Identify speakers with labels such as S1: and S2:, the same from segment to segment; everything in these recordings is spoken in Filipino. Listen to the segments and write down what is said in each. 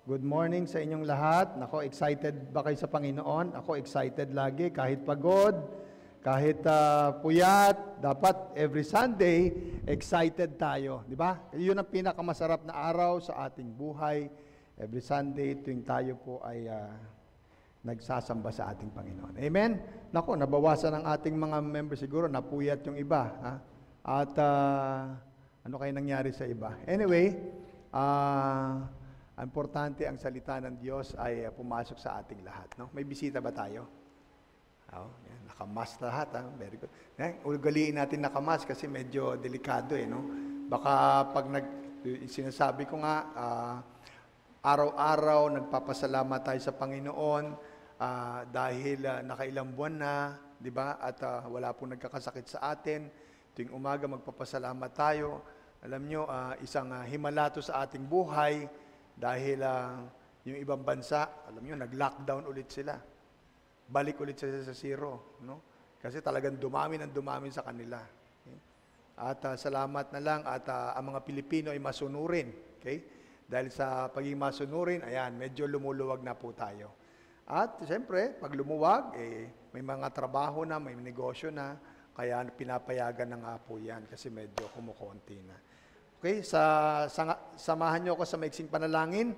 S1: Good morning sa inyong lahat. Nako, excited ba kayo sa Panginoon? Ako excited lagi, kahit pagod, kahit puyat, dapat every Sunday, excited tayo. Di ba? Yun ang pinakamasarap na araw sa ating buhay. Every Sunday, tuwing tayo po ay nagsasamba sa ating Panginoon. Amen? Nako, nabawasan ang ating mga members siguro, napuyat yung iba. Ha? At ano kayo nangyari sa iba? Anyway, importante ang salita ng Diyos ay pumasok sa ating lahat. No? May bisita ba tayo? Oh, yan, nakamas lahat. Ha? Very good. Ugaliin natin nakamas kasi medyo delikado. No? Baka pag sinasabi ko nga, araw-araw nagpapasalamat tayo sa Panginoon dahil nakailang buwan na, di ba? At wala pong nagkakasakit sa atin. Tuwing umaga magpapasalamat tayo. Alam nyo, isang himala to sa ating buhay. Dahil yung ibang bansa, alam nyo, nag-lockdown ulit sila. Balik ulit sila sa zero. No? Kasi talagang dumami sa kanila. Okay? At salamat na lang at ang mga Pilipino ay masunurin. Okay? Dahil sa pagiging masunurin, ayan, medyo lumuluwag na po tayo. At siyempre, pag lumuwag, may mga trabaho na, may negosyo na, kaya pinapayagan na nga po yan kasi medyo kumukonti na. Okay, samahan niyo ako sa maiksing panalangin.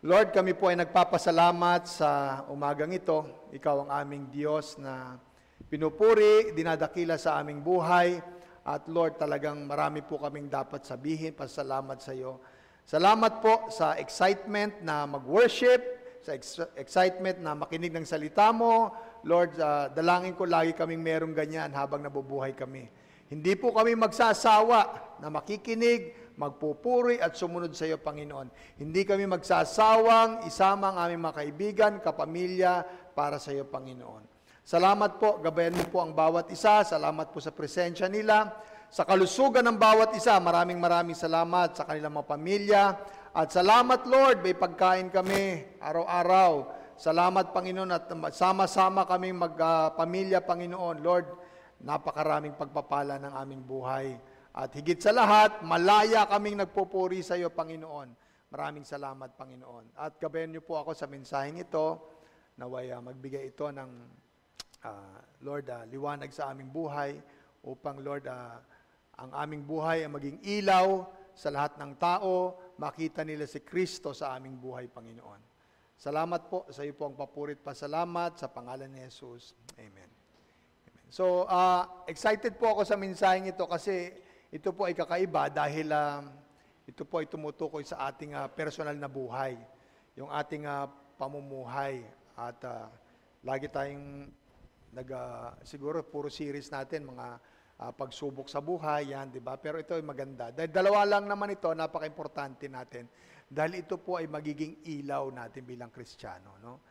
S1: Lord, kami po ay nagpapasalamat sa umagang ito. Ikaw ang aming Diyos na pinupuri, dinadakila sa aming buhay. At Lord, talagang marami po kaming dapat sabihin. Pasalamat sa iyo. Salamat po sa excitement na mag-worship, sa excitement na makinig ng salita mo. Lord, dalangin ko lagi kaming merong ganyan habang nabubuhay kami. Hindi po kami magsasawa na makikinig, magpupuri at sumunod sa iyo, Panginoon. Hindi kami magsasawang isama ang aming mga kaibigan, kapamilya para sa iyo, Panginoon. Salamat po, gabayan mo po ang bawat isa. Salamat po sa presensya nila. Sa kalusugan ng bawat isa, maraming salamat sa kanilang mga pamilya. At salamat, Lord, may pagkain kami araw-araw. Salamat, Panginoon, at sama-sama kaming magpamilya, Panginoon. Lord, napakaraming pagpapala ng aming buhay. At higit sa lahat, malaya kaming nagpupuri sa iyo, Panginoon. Maraming salamat, Panginoon. At gabayan niyo po ako sa mensaheng ito, naway magbigay ito ng, Lord, liwanag sa aming buhay, upang, Lord, ang aming buhay ay maging ilaw sa lahat ng tao, makita nila si Kristo sa aming buhay, Panginoon. Salamat po sa iyo po ang papurit pasalamat sa pangalan ni Jesus. Amen. So, excited po ako sa mensaheng ito kasi ito po ay kakaiba dahil ito po ay tumutukoy sa ating personal na buhay, yung ating pamumuhay. At lagi tayong siguro puro series natin, mga pagsubok sa buhay, yan, di ba? Pero ito ay maganda. Dahil dalawa lang naman ito, napaka-importante natin. Dahil ito po ay magiging ilaw natin bilang Kristiyano. No?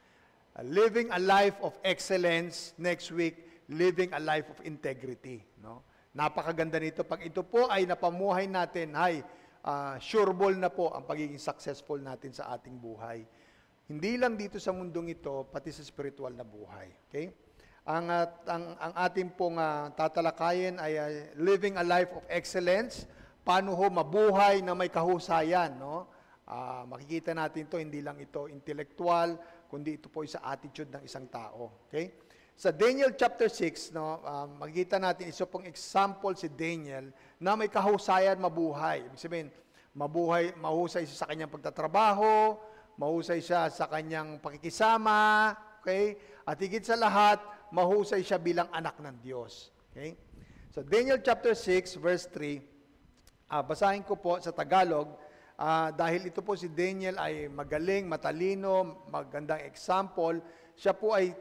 S1: Living a life of excellence next week, living a life of integrity. No? Napakaganda nito. Pag ito po ay napamuhay natin, sureball na po ang pagiging successful natin sa ating buhay. Hindi lang dito sa mundong ito, pati sa spiritual na buhay. Okay? Ang ating pong tatalakayin ay living a life of excellence. Paano ho mabuhay na may kahusayan. No? Makikita natin ito, hindi lang ito intellectual, kundi ito po sa attitude ng isang tao. Okay? Sa Daniel chapter 6, no, makikita natin isa pong example si Daniel na may kahusayan mabuhay. Ibig sabihin, mahusay siya sa kanyang pagtatrabaho, mahusay siya sa kanyang pakikisama, okay? At higit sa lahat, mahusay siya bilang anak ng Diyos. Okay? So Daniel chapter 6, verse 3, basahin ko po sa Tagalog, dahil ito po si Daniel ay magaling, matalino, magandang example, siya po ay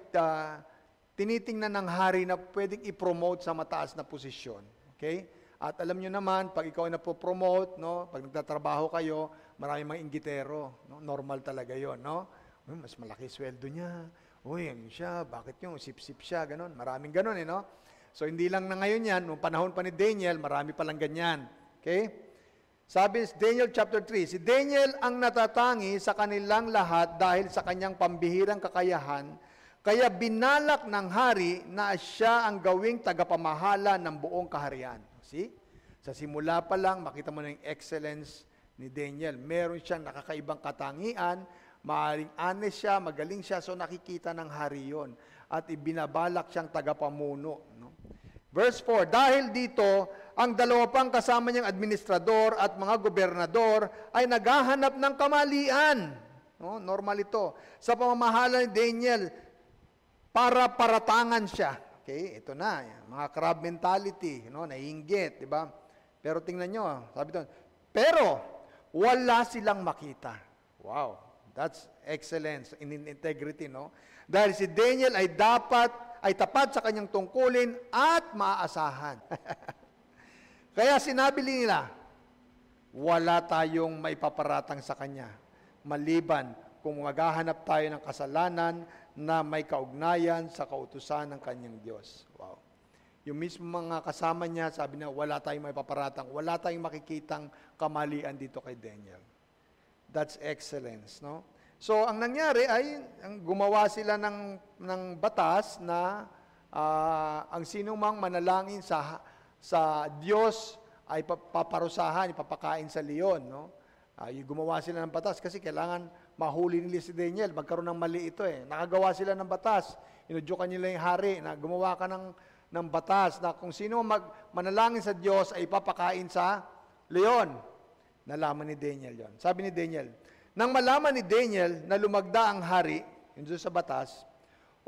S1: tinitingnan ng hari na pwedeng i-promote sa mataas na posisyon. Okay? At alam nyo naman, pag ikaw ay napopromote, no, pag nagtatrabaho kayo, maraming mga inggitero. No? Normal talaga yon, no? Mas malaki sweldo niya. Uy, ano siya? Bakit yung sip-sip siya? Ganon. Maraming ganon, no? So, hindi lang na ngayon yan. Noong panahon pa ni Daniel, marami palang ganyan. Okay? Sabi Daniel chapter 3, si Daniel ang natatangi sa kanilang lahat dahil sa kanyang pambihirang kakayahan. Kaya binalak ng hari na siya ang gawing tagapamahala ng buong kaharian. See? Sa simula pa lang, makita mo na yung excellence ni Daniel. Meron siyang nakakaibang katangian Maaring honest siya, magaling siya, so nakikita ng hari yon. At ibinabalak siyang tagapamuno. No? Verse 4, dahil dito, ang dalawa pang kasama niyang administrador at mga gobernador ay naghahanap ng kamalian. No? Normal ito. Sa pamamahala ni Daniel, para paratangan siya. Okay, ito na. Mga crab mentality, no? Naiinggit, di ba? Pero tingnan nyo, sabi doon, pero wala silang makita. Wow, that's excellence in integrity, no? Dahil si Daniel ay tapat sa kanyang tungkulin at maaasahan. Kaya sinabi nila, wala tayong maipaparatang sa kanya, maliban kung maghahanap tayo ng kasalanan na may kaugnayan sa kautusan ng kanyang Diyos. Wow. Yung mismo mga kasama niya, sabi na, wala tayong maipaparatang, wala tayong makikitang kamalian dito kay Daniel. That's excellence, no? So, ang nangyari ay, gumawa sila ng batas na ang sinumang manalangin sa Diyos ay paparusahan, ipapakain sa leon, no? Gumawa sila ng batas kasi kailangan mahuli nila si Daniel. Magkaroon ng mali ito eh. Nakagawa sila ng batas. Inudyukan nila yung hari na gumawa ka ng batas na kung sino manalangin sa Diyos ay ipapakain sa leon. Nalaman ni Daniel yon. Sabi ni Daniel, nang malaman ni Daniel na lumagda ang hari, yun sa batas,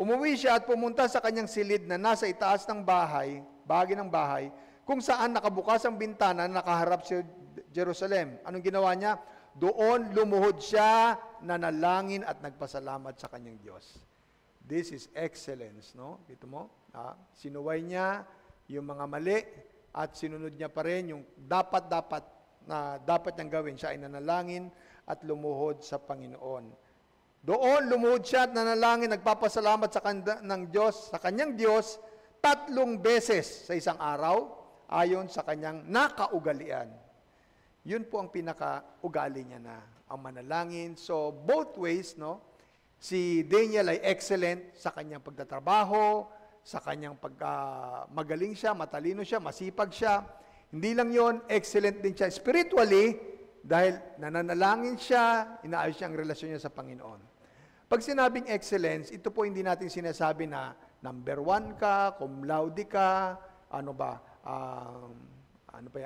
S1: umuwi siya at pumunta sa kanyang silid na nasa itaas ng bahay, bahagi ng bahay, kung saan nakabukas ang bintana na nakaharap sa Jerusalem. Anong ginawa niya? Doon lumuhod siya, nanalangin at nagpasalamat sa kanyang Diyos. This is excellence, no? Dito mo, sinuway niya yung mga mali at sinunod niya pa rin yung dapat niyang gawin. Siya ay nanalangin at lumuhod sa Panginoon. Doon lumuhod siya at nanalangin, nagpapasalamat sa kanyang Diyos 3 beses sa isang araw ayon sa kanyang nakaugalian. Yun po ang pinaka-ugali niya na ang manalangin. So both ways, no? Si Daniel ay excellent sa kanyang pagtatrabaho, sa kanyang magaling siya, matalino siya, masipag siya. Hindi lang yon, excellent din siya spiritually dahil nananalangin siya, inaayos niya ang relasyon niya sa Panginoon. Pag sinabing excellence, ito po hindi natin sinasabi na number 1 ka, cum laude ka,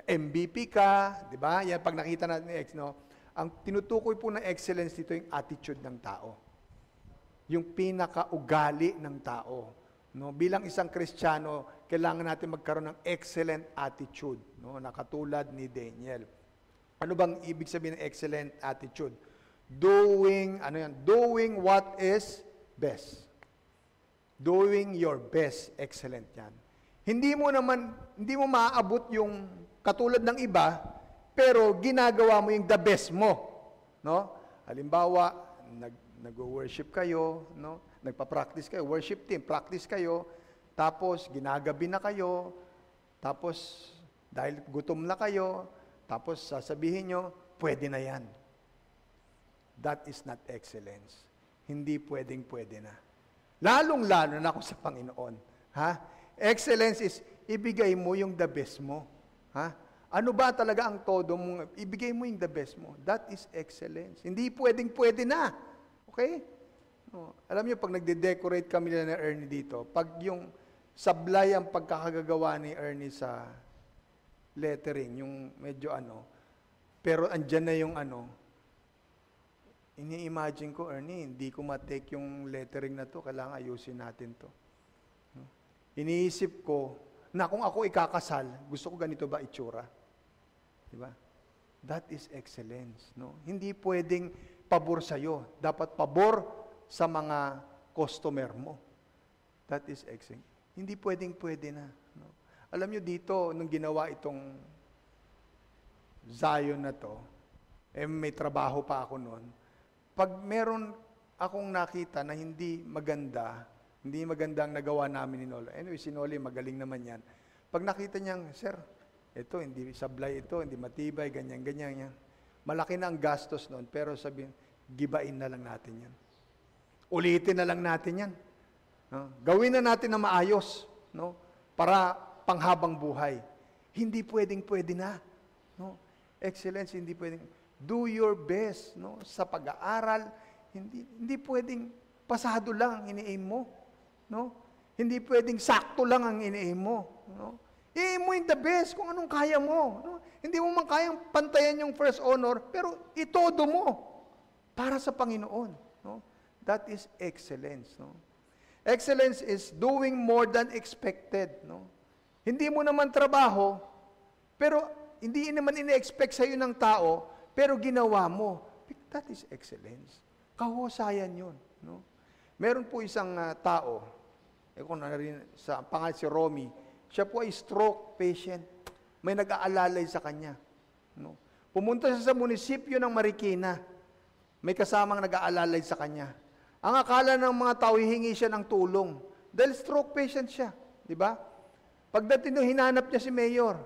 S1: MVP ka, di ba? Yan pag nakita natin no? Ang tinutukoy po ng excellence dito yung attitude ng tao. Yung pinaka-ugali ng tao. No, bilang isang Kristiyano, kailangan natin magkaroon ng excellent attitude, no, na katulad ni Daniel. Ano bang ibig sabihin ng excellent attitude? Doing what is best. Doing your best, excellent 'yan. Hindi mo maaabot yung katulad ng iba, pero ginagawa mo yung the best mo, no? Halimbawa, nag-worship kayo, no? Nagpa-practice kayo, worship team, practice kayo, tapos ginagabi na kayo, tapos dahil gutom na kayo, tapos sasabihin nyo, pwede na yan. That is not excellence. Hindi pwedeng-pwede na. Lalong-lalo na ako sa Panginoon. Ha? Excellence is, ibigay mo yung the best mo. Ha? Ano ba talaga ang todo mo? Ibigay mo yung the best mo. That is excellence. Hindi pwedeng-pwede na. Okay? No. Alam niyo, pag nagde-decorate kami nila ni Ernie dito, pag yung sablay ang pagkakagagawa ni Ernie sa lettering, yung medyo pero andyan na yung ini-imagine ko, Ernie, hindi ko ma-take yung lettering na to, kailangan ayusin natin to. No? Iniisip ko, na kung ako ikakasal, gusto ko ganito ba itsura? Diba? That is excellence. No? Hindi pwedeng pabor sa'yo. Dapat pabor sa mga customer mo. That is excellent. Hindi pwedeng-pwede na. No? Alam nyo dito, nung ginawa itong Zion na to, may trabaho pa ako noon, pag meron akong nakita na hindi maganda ang nagawa namin ni Nolo. Anyway, si Nolo, magaling naman yan. Pag nakita niyang, sir, ito, hindi sablay ito, hindi matibay, ganyan. Malaki na ang gastos noon, pero sabihin, gibain na lang natin yan. Ulitin na lang natin yan. No? Gawin na natin na maayos, no? Para panghabang buhay. Hindi pwedeng-pwede na. No? Excellence, hindi pwedeng. Do your best, no? Sa pag-aaral, Hindi pwedeng pasado lang ini-aim mo, no? Hindi pwedeng sakto lang ang ini-aim mo, no? I-aim mo yung the best kung anong kaya mo, no? Hindi mo man kayang pantayan yung first honor, pero itodo mo para sa Panginoon, no? That is excellence, no? Excellence is doing more than expected, no? Hindi mo naman trabaho, pero hindi naman ine-expect sa iyo ng tao, pero ginawa mo. That is excellence. Kahusayan 'yun, no? Meron po isang tao, kung sa pangalan si Romy, siya po ay stroke patient. May nag-aalalay sa kanya, no? Pumunta siya sa munisipyo ng Marikina. May kasamang nag-aalalay sa kanya. Ang akala ng mga tao, hihingi siya ng tulong. Dahil stroke patient siya, di ba? Pagdating nung hinanap niya si Mayor.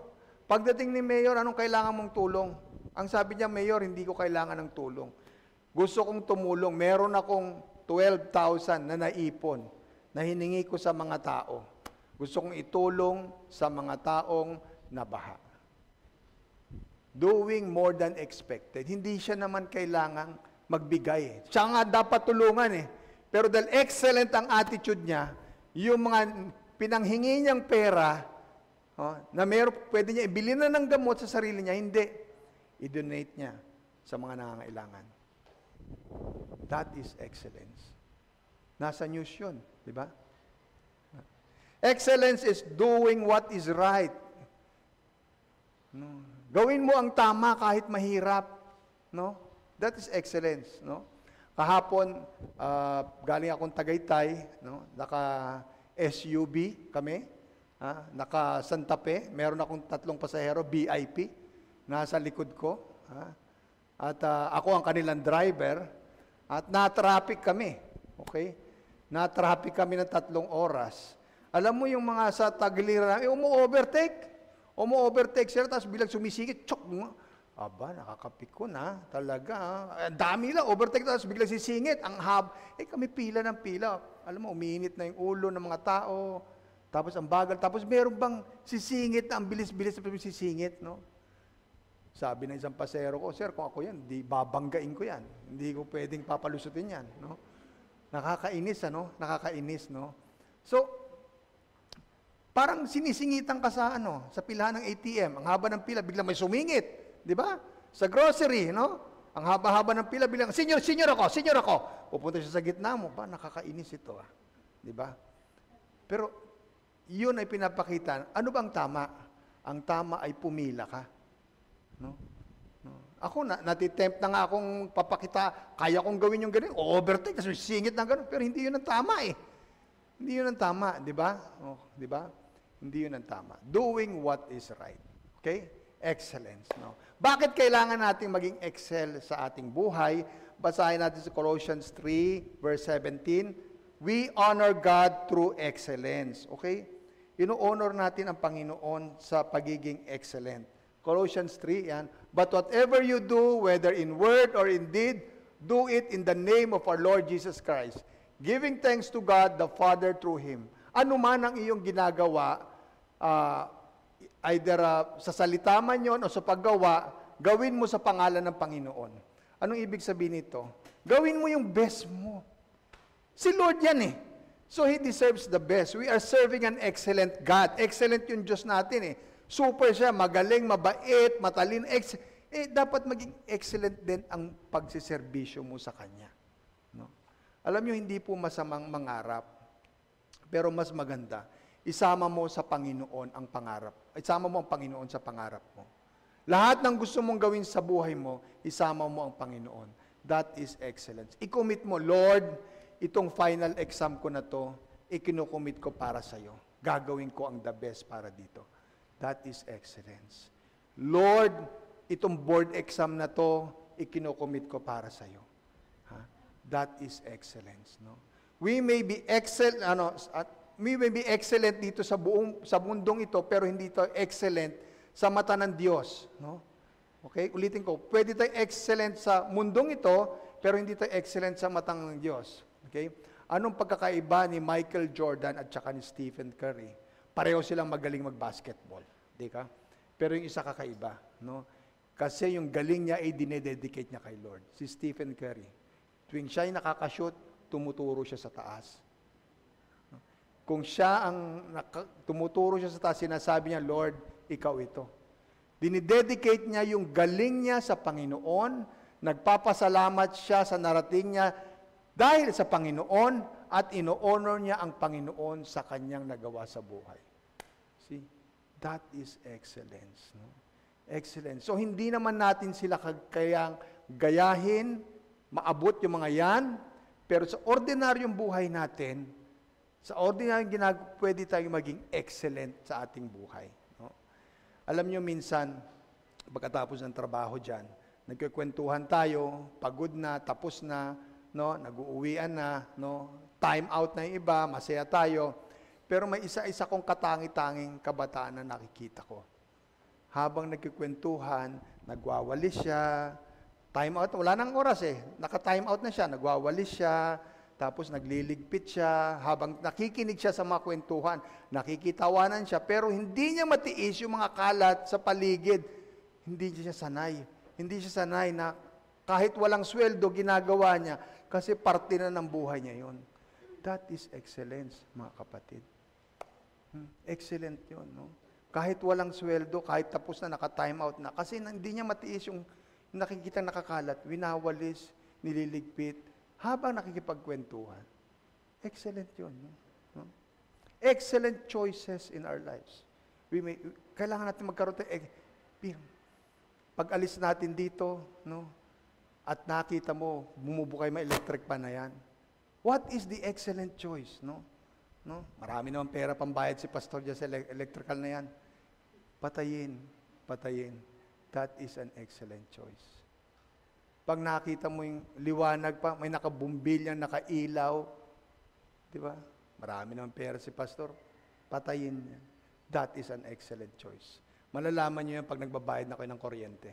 S1: Pagdating ni Mayor, anong kailangan mong tulong? Ang sabi niya, Mayor, hindi ko kailangan ng tulong. Gusto kong tumulong. Meron akong 12,000 na naipon na hiningi ko sa mga tao. Gusto kong itulong sa mga taong nabaha. Doing more than expected. Hindi siya naman kailangang magbigay. Siya nga dapat tulungan eh. Pero dahil excellent ang attitude niya, yung mga pinanghingi niyang pera, na pwede niya ibili na ng gamot sa sarili niya, hindi. I-donate niya sa mga nangangailangan. That is excellence. Nasa news yun, di ba? Excellence is doing what is right. No. Gawin mo ang tama kahit mahirap, no? That is excellence, no? Kahapon, galing akong Tagaytay, no? Naka-SUV kami, naka-Santa Fe, meron akong 3 pasahero, VIP, nasa likod ko, at ako ang kanilang driver, at na-traffic kami, okay? Na-traffic kami ng 3 oras. Alam mo yung mga sa tagiliran, umu-overtake sila, tapos bilang sumisigit, chok, aba, nakakapikon na, talaga. Ang dami lang, overtake, tapos biglang sisingit. Ang kami pila ng pila. Alam mo, umiinit na yung ulo ng mga tao. Tapos ang bagal. Tapos meron bang sisingit na ang bilis-bilis na sisingit, no? Sabi ng isang pasero ko, Sir, kung ako yan, di babanggain ko yan. Hindi ko pwedeng papalusutin yan, no? Nakakainis, ano? Nakakainis, no? So, parang sinisingitan ka sa pilahan ng ATM. Ang haba ng pila, biglang may sumingit. Di ba? Sa grocery, no? Ang haba-haba ng pila, bilang, Senyor ako. Pupunta siya sa gitna mo, nakakainis ito, Di ba? Pero, yun ay pinapakita. Ano ba ang tama? Ang tama ay pumila ka. No? Ako, natitempt na nga akong papakita, kaya kong gawin yung ganun, overtake, tapos singit na ganun, pero hindi yun ang tama eh. Hindi yun ang tama, di ba? Di ba? Hindi yun ang tama. Doing what is right. Okay? Excellence. No? Bakit kailangan nating maging excel sa ating buhay? Basahin natin sa Colossians 3, verse 17. We honor God through excellence. Okay? Ino-honor natin ang Panginoon sa pagiging excellent. Colossians 3, yan. But whatever you do, whether in word or in deed, do it in the name of our Lord Jesus Christ, giving thanks to God the Father through Him. Ano man ang iyong ginagawa, either sa salita man yun o sa paggawa, gawin mo sa pangalan ng Panginoon. Anong ibig sabihin nito? Gawin mo yung best mo. Si Lord yan eh. So He deserves the best. We are serving an excellent God. Excellent yung Diyos natin eh. Super siya, magaling, mabait, matalino. Dapat maging excellent din ang pagsiservisyo mo sa Kanya. No? Alam nyo, hindi po masamang mangarap. Pero mas maganda, isama mo sa Panginoon ang pangarap. Isama mo ang Panginoon sa pangarap mo. Lahat ng gusto mong gawin sa buhay mo, isama mo ang Panginoon. That is excellence. I-commit mo, Lord, itong final exam ko na to, ikinukommit ko para sa iyo. Gagawin ko ang the best para dito. That is excellence. Lord, itong board exam na to, ikinukommit ko para sa iyo. That is excellence, no? We may be excellent dito sa mundong ito, pero hindi ito excellent sa mata ng Diyos, no? Okay? Ulitin ko, pwede tayo excellent sa mundong ito, pero hindi tayo excellent sa mata ng Diyos. Okay? Anong pagkakaiba ni Michael Jordan at saka ni Stephen Curry? Pareho silang magaling mag-basketball, di ka? Pero yung isa kakaiba, no? Kasi yung galing niya ay dinededicate niya kay Lord. Si Stephen Curry, Tuwing siya ay nakakashoot, tumuturo siya sa taas. Kung siya ang tumuturo siya sa taas, sinasabi niya, Lord, ikaw ito. Dinidedicate niya yung galing niya sa Panginoon, nagpapasalamat siya sa narating niya dahil sa Panginoon at ino-honor niya ang Panginoon sa kanyang nagawa sa buhay. See? That is excellence. No? Excellence. So, hindi naman natin sila kayang gayahin, maabot yung mga yan, pero sa ordinaryong buhay natin, sa ordinaryong ginagawa, pwede tayong maging excellent sa ating buhay. No? Alam nyo, minsan, pagkatapos ng trabaho dyan, nagkikwentuhan tayo, pagod na, tapos na, no? Nag-uuwian na, no? Time out na yung iba, masaya tayo. Pero may isa-isa kong katangi-tanging kabataan na nakikita ko. Habang nagkikwentuhan, nagwawalis siya, time out, wala nang oras eh, naka-time out na siya, nagwawalis siya, tapos nagliligpit siya, habang nakikinig siya sa mga kwentuhan, nakikitawanan siya, pero hindi niya matiis yung mga kalat sa paligid. Hindi siya sanay. Hindi siya sanay na kahit walang sweldo, ginagawa niya, kasi parte na ng buhay niya yun. That is excellence, mga kapatid. Excellent yun, no? Kahit walang sweldo, kahit tapos na, naka-time out na, kasi hindi niya matiis yung nakikita nakakalat, winawalis, nililigpit, habang nakikipagkwentuhan. Excellent yun. No? Excellent choices in our lives. Kailangan natin magkaroon pag alis natin dito, no? At nakita mo, bumubukay may electric pan na yan. What is the excellent choice? No? No? Marami naman pera pambayad si pastor dyan sa electrical na yan. Patayin. That is an excellent choice. Pag nakita mo yung liwanag pa, may nakabumbilya, nakailaw, di ba? Marami naman pera si pastor, patayin niya. That is an excellent choice. Malalaman niyo yan pag nagbabayad na kayo ng kuryente.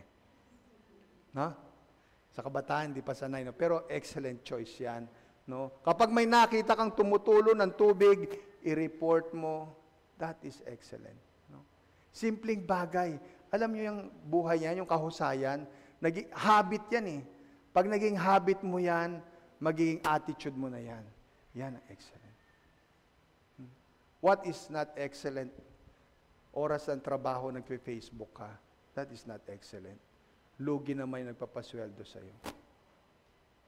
S1: No? Sa kabataan, di pa sanay. No? Pero excellent choice yan. No? Kapag may nakita kang tumutulo ng tubig, i-report mo, that is excellent. No? Simpleng bagay. Alam niyo yung buhay niya, yung kahusayan, naging habit yan eh. Pag naging habit mo yan, magiging attitude mo na yan. Yan ang excellent. What is not excellent? Oras ng trabaho, nagpe-Facebook ka. That is not excellent. Lugi naman yung nagpapasweldo sa'yo.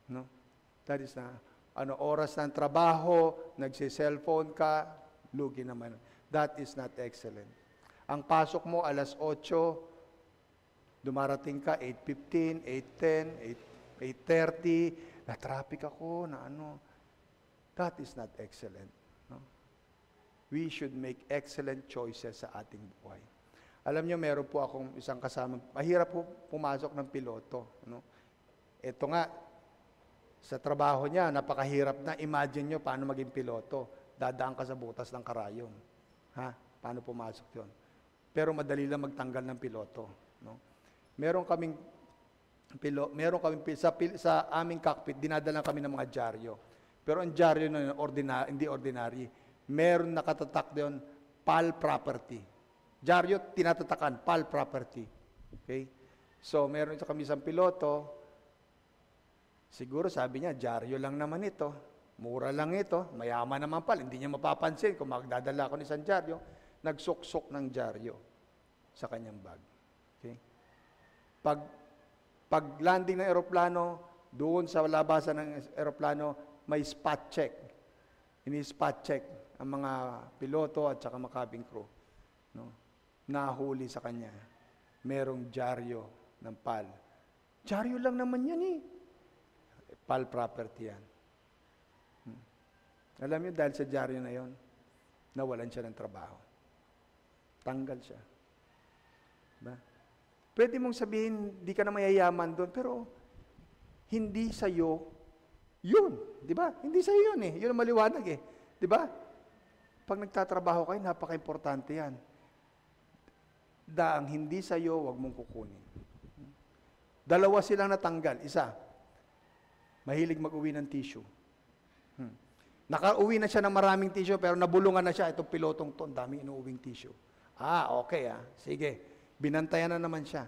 S1: No? That is na, oras ng trabaho, nagsi-cellphone ka, lugi naman. That is not excellent. Ang pasok mo, alas 8, dumarating ka, 8:15, 8:10, 8:30, na-traffic ako, na ano. That is not excellent. No? We should make excellent choices sa ating buhay. Alam niyo, meron po akong isang kasama, mahirap po pumasok ng piloto. No? Ito nga, sa trabaho niya, napakahirap na. Imagine niyo, paano maging piloto. Dadaan ka sa butas ng karayon. Ha? Paano pumasok yun? Pero madali lang magtanggal ng piloto. No? Meron kaming sa aming cockpit, dinadala kami ng mga dyaryo. Pero ang dyaryo na hindi ordinary. Meron nakatatak doon, PAL property. Dyaryo, tinatatakan, PAL property. Okay? So, meron kami isang piloto, siguro sabi niya, dyaryo lang naman ito, mura lang ito, mayaman naman PAL, hindi niya mapapansin kung magdadala ko ng isang dyaryo, nagsuksok ng dyaryo sa kanyang bag. Okay? Pag landing ng eroplano, doon sa labasan ng eroplano, may spot check. Ini-spot check ang mga piloto at saka mga cabin crew. No? Nahuli sa kanya. Merong dyaryo ng PAL. Dyaryo lang naman yan eh. PAL property yan. Alam niyo, dahil sa dyaryo na yon, nawalan siya ng trabaho. Tanggal siya. Diba? Pwede mong sabihin, di ka na mayayaman doon, pero hindi sa'yo yun. Di ba? Hindi sa'yo yun eh. Yun ang maliwanag eh. Di ba? Pag nagtatrabaho kayo, napaka-importante yan. Daang hindi sa'yo, wag mong kukunin. Dalawa silang natanggal. Isa, mahilig mag-uwi ng tissue. Nakauwi na siya ng maraming tissue, pero nabulungan na siya. Itong pilotong to, ang daming inuuwing tissue. Okay Sige. Binantayan na naman siya.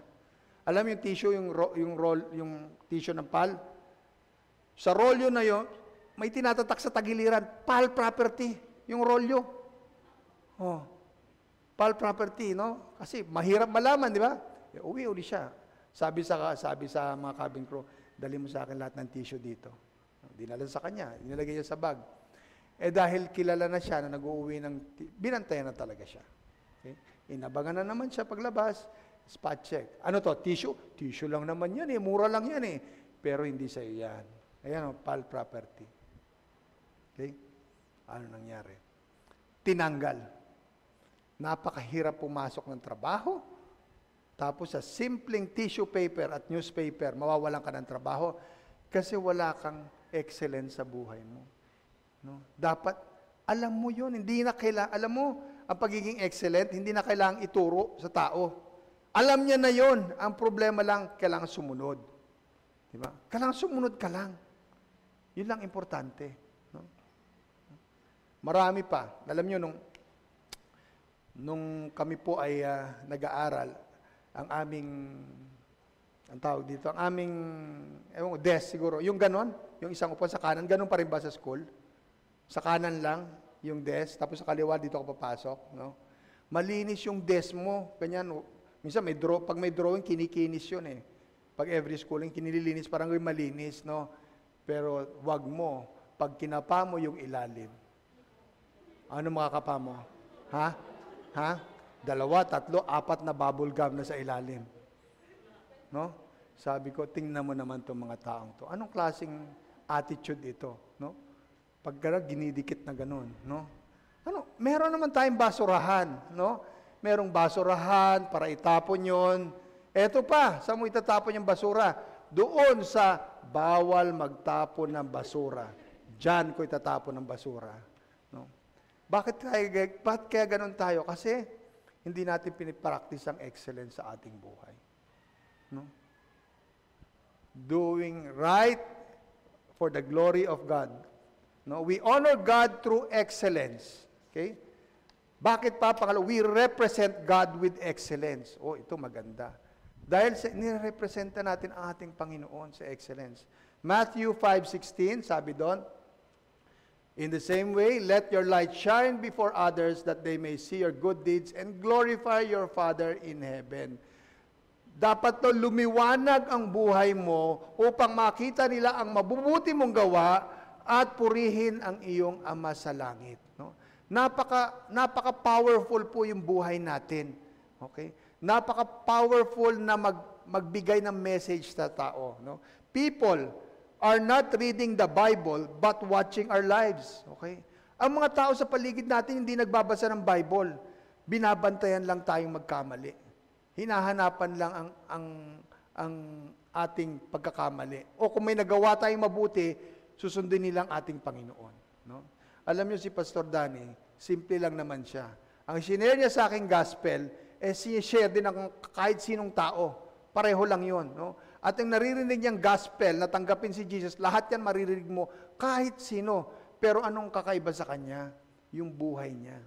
S1: Alam yung tissue, yung tissue ng PAL, Sa rolyo na yon, may tinatatak sa tagiliran, PAL property, yung rolyo. Oh, PAL property, no? Kasi mahirap malaman, di ba? Uwi uli siya. Sabi sa mga cabin crew, dali mo sa akin lahat ng tissue dito. Dinala sa kanya, inilagay niya sa bag. Dahil kilala na siya na nag-uuwi binantayan na talaga siya. Okay? Inabangan na naman siya paglabas, spot check. Ano to? Tissue? Tissue lang naman yan mura lang yan Pero hindi sa'yo yan. Ayan PAL property. Okay? Ano nangyari? Tinanggal. Napakahirap pumasok ng trabaho. Tapos sa simpleng tissue paper at newspaper, mawawalan ka ng trabaho kasi wala kang excellence sa buhay mo. No? Dapat, alam mo yun, hindi na kailangan, alam mo, ang pagiging excellent, hindi na kailangang ituro sa tao. Alam niya na yun, ang problema lang, kailangan sumunod. Diba? Kailangan sumunod ka lang. Yun lang importante. No? Marami pa. Alam niyo, nung kami po ay nag-aaral, ang tawag dito, ang aming, desk siguro, yung ganon, yung isang upuan sa kanan, ganon pa rin ba sa school? Sa kanan lang, yung desk, tapos sa kaliwa, dito ako papasok, no? Malinis yung desk mo, ganyan, minsan pag may drawing, kinikinis yun Pag every schooling, kinililinis, parang yung malinis, no? Pero wag mo, pag kinapa mo yung ilalim, ano makakapa mo? Ha? 2, 3, 4 na bubble gum na sa ilalim. No? Sabi ko, tingnan mo naman itong mga taong to. Anong klaseng attitude ito? No? Pag ginidikit na ganun, no? Meron naman tayong basurahan, no? Merong basurahan para itapon yon. Eto pa, saan mo itatapon yung basura? Doon sa bawal magtapon ng basura. Diyan ko itatapon ng basura. No? Bakit kaya ganun tayo? Kasi hindi natin pinipractice ang excellence sa ating buhay. No? Doing right for the glory of God. No, we honor God through excellence. Okay? Bakit pa pangalawa? We represent God with excellence. Ito maganda. Dahil nirepresenta natin ang ating Panginoon sa excellence. Matthew 5:16, sabi doon, in the same way, let your light shine before others that they may see your good deeds and glorify your Father in heaven. Dapat to lumiwanag ang buhay mo upang makita nila ang mabubuti mong gawa at purihin ang iyong Ama sa langit. No? Napaka-powerful po yung buhay natin. Okay? Napaka-powerful na magbigay ng message sa tao. No? People are not reading the Bible but watching our lives. Okay? Ang mga tao sa paligid natin hindi nagbabasa ng Bible. Binabantayan lang tayong magkamali. Hinahanapan lang ang ating pagkakamali. O kung may nagawa tayong mabuti, susundin nilang ating Panginoon. No? Alam niyo si Pastor Danny, simple lang naman siya. Ang sinare niya sa aking gospel, sinishare din ng kahit sinong tao. Pareho lang yun. No? At yung naririnig niyang gospel, natanggapin si Jesus, lahat yan maririnig mo, kahit sino. Pero anong kakaiba sa kanya? Yung buhay niya.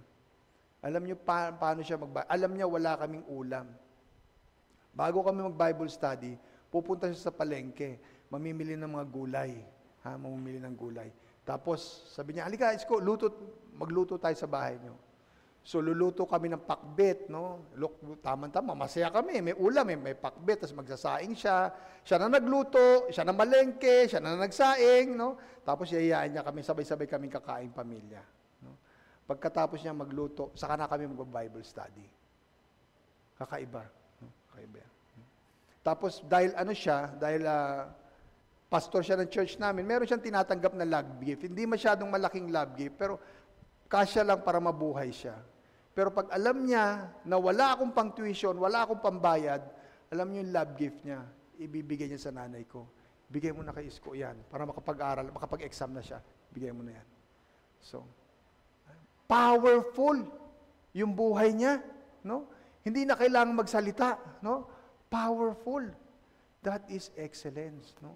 S1: Alam niyo paano siya alam niya wala kaming ulam. Bago kami mag-Bible study, pupunta siya sa palengke, mamimili ng mga gulay. Mamimili ng gulay. Tapos, sabi niya, halika, isko, magluto tayo sa bahay niyo. So, luluto kami ng pakbet, no? Tama-tama, masaya kami, may ulam, may pakbet, tapos magsasaing siya. Siya na nagluto, siya na malengke, siya na nagsaing, no? Tapos, yayaan niya kami, sabay-sabay kaming kakain pamilya. No? Pagkatapos niya magluto, saka na kami mag-Bible study. Kakaiba. No? Kakaiba. Tapos, dahil pastor siya ng church namin, meron siyang tinatanggap na love gift. Hindi masyadong malaking love gift, pero kasya lang para mabuhay siya. Pero pag alam niya na wala akong pang tuition, wala akong pambayad, alam niyo yung love gift niya, ibibigay niya sa nanay ko. Bigay mo na kay Isko yan, para makapag-aral, makapag-exam na siya. Bigay mo na yan. So, powerful yung buhay niya. No? Hindi na kailangang magsalita. No? Powerful. That is excellence. No?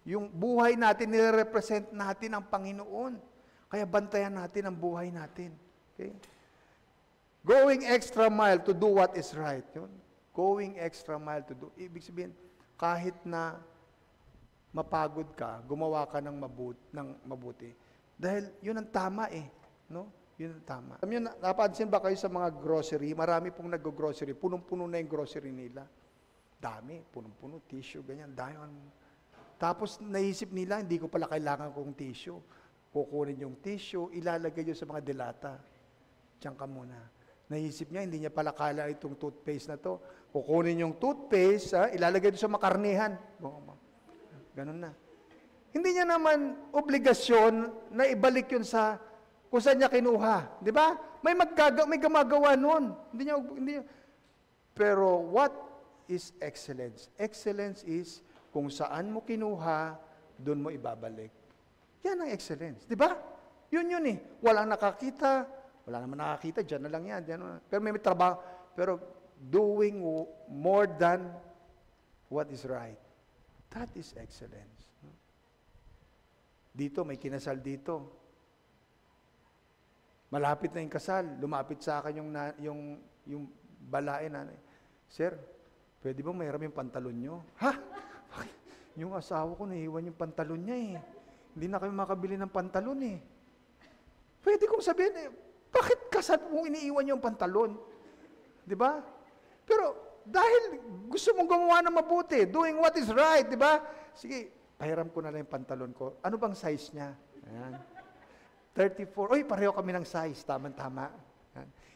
S1: Yung buhay natin, nire-represent natin ang Panginoon. Kaya bantayan natin ang buhay natin. Okay? Going extra mile to do what is right. Yun. Going extra mile to do. Ibig sabihin, kahit na mapagod ka, gumawa ka ng mabuti. Dahil yun ang tama eh. No? Yun ang tama. Alam niyo, napansin ba kayo sa mga grocery? Marami pong nag-grocery. Punong-puno na yung grocery nila. Dami. Punong-puno. Tissue, ganyan. Tapos naisip nila, hindi ko pala kailangan kong tissue. Kukunin yung tissue, ilalagay yun sa mga delata. Diyan ka muna. Naisip niya, hindi niya pala kala itong toothpaste na to. Kukunin yung toothpaste, ilalagay doon sa makarnihan. Ganun na. Hindi niya naman obligasyon na ibalik yun sa kung saan niya kinuha. Di ba? May gumagawa nun. Hindi niya. Pero what is excellence? Excellence is kung saan mo kinuha, doon mo ibabalik. Yan ang excellence. Di ba? Yun eh. Walang nakakita. Wala naman nakakita, dyan na lang yan. Pero may trabaho. Pero doing more than what is right. That is excellence. Dito, may kinasal dito. Malapit na yung kasal. Lumapit sa akin yung balae na, Sir, pwede bang mayroon yung pantalon nyo? Ha? Yung asawa ko, naiwan yung pantalon niya eh. Hindi na kami makabili ng pantalon eh. Pwede kong sabihin bakit kasal mo iniiwan yung pantalon? Di ba? Pero dahil gusto mong gumawa ng mabuti, doing what is right, di ba? Sige, pahiram ko na lang yung pantalon ko. Ano bang size niya? Ayan. 34. Uy, pareho kami ng size. Tama-tama.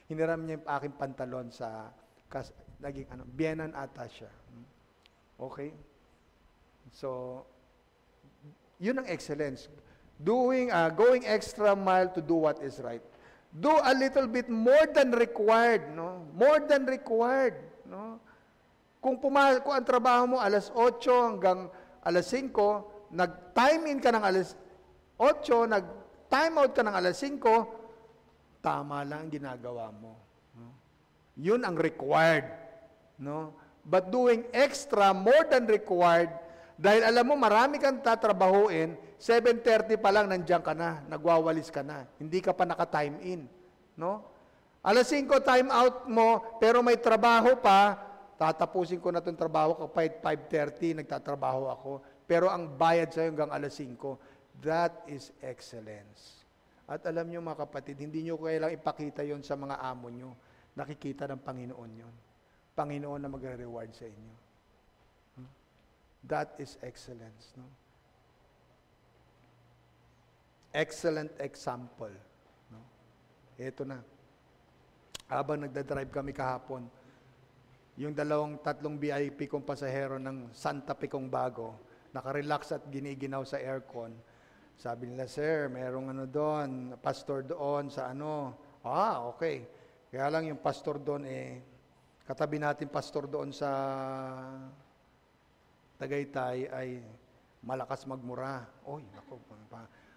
S1: Hiniram niya yung aking pantalon sa naging Bienan ata siya. Okay? So, yun ang excellence. Going extra mile to do what is right. Do a little bit more than required, no? More than required, no? Kung ang trabaho mo alas 8 hanggang alas 5, nag-time in ka ng alas 8, nag-time out ka ng alas 5, tama lang ang ginagawa mo. No? Yun ang required, no? But doing extra, more than required, dahil alam mo, marami kang tatrabahuin, 7:30 pa lang nandiyan ka na, nagwawalis ka na. Hindi ka pa naka-time in. No? Alas 5 time out mo, pero may trabaho pa, tatapusin ko na itong trabaho ko, 5:30, nagtatrabaho ako. Pero ang bayad sa'yo hanggang alas 5. That is excellence. At alam nyo mga kapatid, hindi nyo kailangang ipakita yon sa mga amo nyo. Nakikita ng Panginoon yon. Panginoon na magre-reward sa inyo. That is excellence. No? Excellent example. No? Ito na. Habang nagdadrive kami kahapon, yung 2-3 VIP kong pasahero ng Santa Fe kong bago, nakarelax at giniginaw sa aircon. Sabi nila, Sir, merong doon, pastor doon sa okay. Kaya lang yung pastor doon, katabi natin pastor doon sa Tagaytay ay malakas magmura. Oy, nako.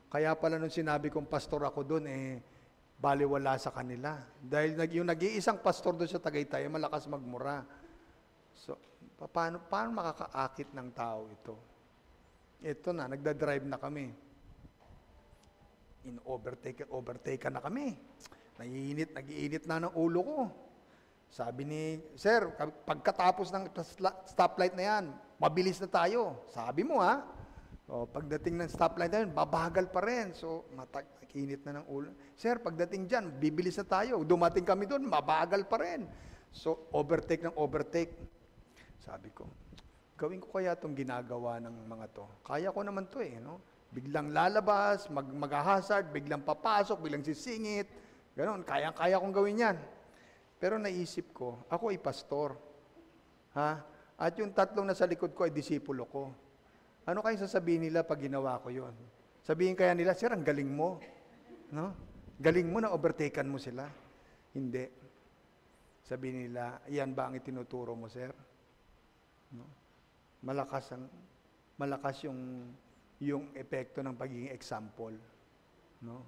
S1: Kaya pala nung sinabi kong pastor ako doon, baliwala sa kanila. Dahil yung nag-iisang pastor doon sa Tagaytay, malakas magmura. So, paano makakaakit ng tao ito? Ito na, nagdadrive na kami. Overtake na kami. Nag-iinit na ng ulo ko. Sabi ni, Sir, pagkatapos ng stoplight na yan, mabilis na tayo. Sabi mo o, pagdating ng stoplight na yan, babagal pa rin. So, nakinit na ng ulo. Sir, pagdating dyan, bibilis na tayo. Dumating kami doon, mabagal pa rin. So, overtake. Sabi ko, gawin ko kaya itong ginagawa ng mga to. Kaya ko naman to no? Biglang lalabas, mag-hazard, biglang papasok, biglang sisingit. Ganon, kaya kong gawin yan. Pero naisip ko, ako ay pastor. At yung 3 na sa likod ko ay disipulo ko. Ano kayong sasabihin nila pag ginawa ko yon? Sabihin kaya nila, Sir, ang galing mo. No? Galing mo na overtaken mo sila. Hindi. Sabihin nila, yan ba ang itinuturo mo, Sir? No? Malakas yung epekto ng pagiging example. No?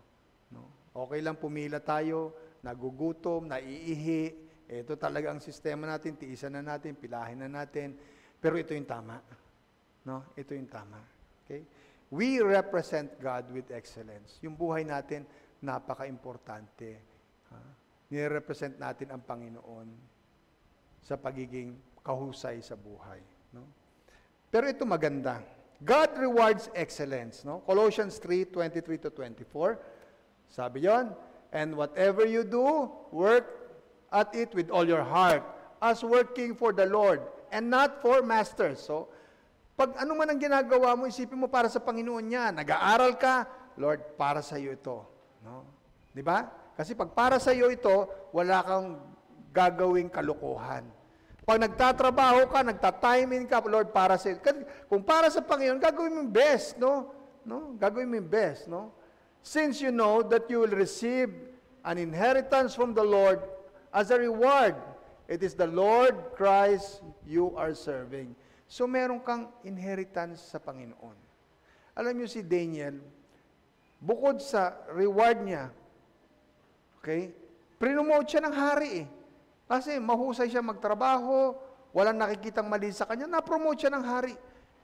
S1: Okay lang pumila tayo, nagugutom, naiihi, ito talaga ang sistema natin, tiisan na natin, pilahin na natin, pero ito yung tama. No? Ito yung tama. Okay? We represent God with excellence. Yung buhay natin, napaka-importante. Nire-represent natin ang Panginoon sa pagiging kahusay sa buhay. No? Pero ito maganda. God rewards excellence. No? Colossians 3:23-24. Sabi yon, and whatever you do, work at it with all your heart, as working for the Lord, and not for masters. So, pag ano man ang ginagawa mo, isipin mo para sa Panginoon yan. Nag-aaral ka, Lord, para sa iyo ito. No? Di ba? Kasi pag para sa iyo ito, wala kang gagawing kalokohan. Pag nagtatrabaho ka, nagtatiming ka, Lord, para sa iyo. Kung para sa Panginoon, gagawin mo yung best, no? Gagawin mo yung best, no? Since you know that you will receive an inheritance from the Lord as a reward, it is the Lord Christ you are serving. So meron kang inheritance sa Panginoon. Alam niyo si Daniel, bukod sa reward niya, okay, prinomote siya ng hari eh. Kasi mahusay siya magtrabaho, walang nakikitang mali sa kanya, na-promote siya ng hari.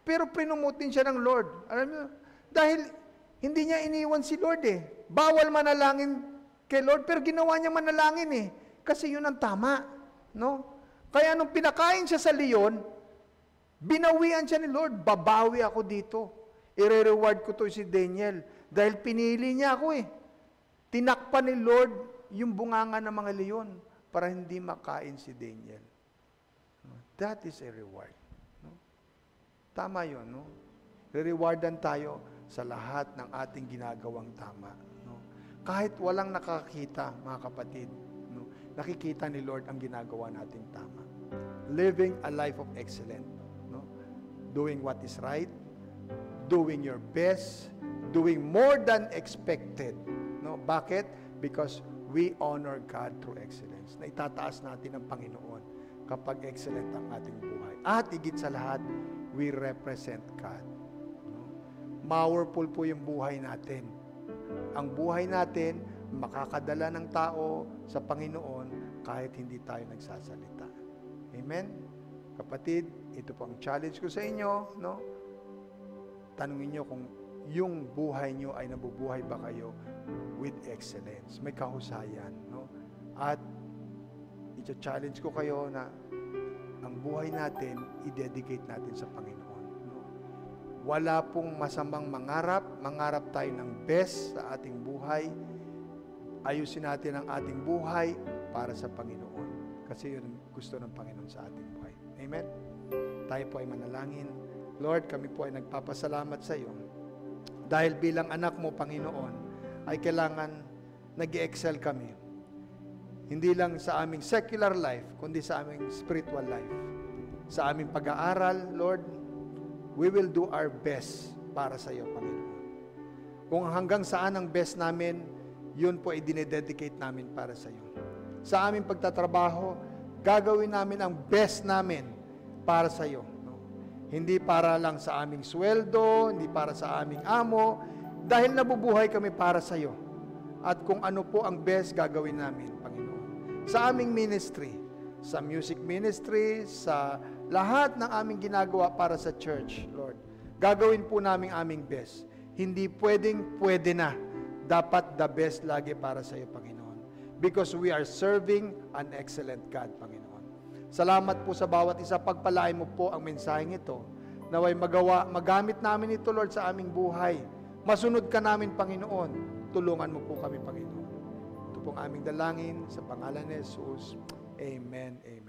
S1: Pero prinomote din siya ng Lord. Alam niyo, dahil hindi niya iniwan si Lord eh. Bawal manalangin kay Lord, pero ginawa niya manalangin eh. Kasi yun ang tama. No? Kaya nung pinakain siya sa leon, binawian siya ni Lord, babawi ako dito. I-reward ko to si Daniel. Dahil pinili niya ako eh. Tinakpan ni Lord yung bunganga ng mga leon para hindi makain si Daniel. That is a reward. No? Tama yun. No? Re-rewardan tayo sa lahat ng ating ginagawang tama. No? Kahit walang nakakita, mga kapatid, no? Nakikita ni Lord ang ginagawa nating tama. Living a life of excellence. No? Doing what is right, doing your best, doing more than expected. No? Bakit? Because we honor God through excellence. Na itataas natin ang Panginoon kapag excellent ang ating buhay. At higit sa lahat, we represent God. Powerful po yung buhay natin. Ang buhay natin, makakadala ng tao sa Panginoon kahit hindi tayo nagsasalita. Amen? Kapatid, ito po ang challenge ko sa inyo. No? Tanungin nyo kung yung buhay nyo ay nabubuhay ba kayo with excellence. May kahusayan. No? At i-challenge ko kayo na ang buhay natin, i-dedicate natin sa Panginoon. Wala pong masamang mangarap. Mangarap tayo ng best sa ating buhay. Ayusin natin ang ating buhay para sa Panginoon. Kasi yun gusto ng Panginoon sa ating buhay. Amen? Tayo po ay manalangin. Lord, kami po ay nagpapasalamat sa iyo. Dahil bilang anak mo, Panginoon, ay kailangan nag-excel kami. Hindi lang sa aming secular life, kundi sa aming spiritual life. Sa aming pag-aaral, Lord, we will do our best para sa iyo, Panginoon. Kung hanggang saan ang best namin, yun po ay dinededicate namin para sa iyo. Sa aming pagtatrabaho, gagawin namin ang best namin para sa iyo. No? Hindi para lang sa aming sweldo, hindi para sa aming amo, dahil nabubuhay kami para sa iyo. At kung ano po ang best gagawin namin, Panginoon. Sa aming ministry, sa music ministry, sa lahat ng aming ginagawa para sa church, Lord. Gagawin po namin aming best. Hindi pwede na. Dapat the best lagi para sa iyo, Panginoon. Because we are serving an excellent God, Panginoon. Salamat po sa bawat isa. Pagpalain mo po ang mensaheng ito. Naway magamit namin ito, Lord, sa aming buhay. Masunod ka namin, Panginoon. Tulungan mo po kami, Panginoon. Ito pong aming dalangin sa pangalan ni Jesus. Amen. Amen.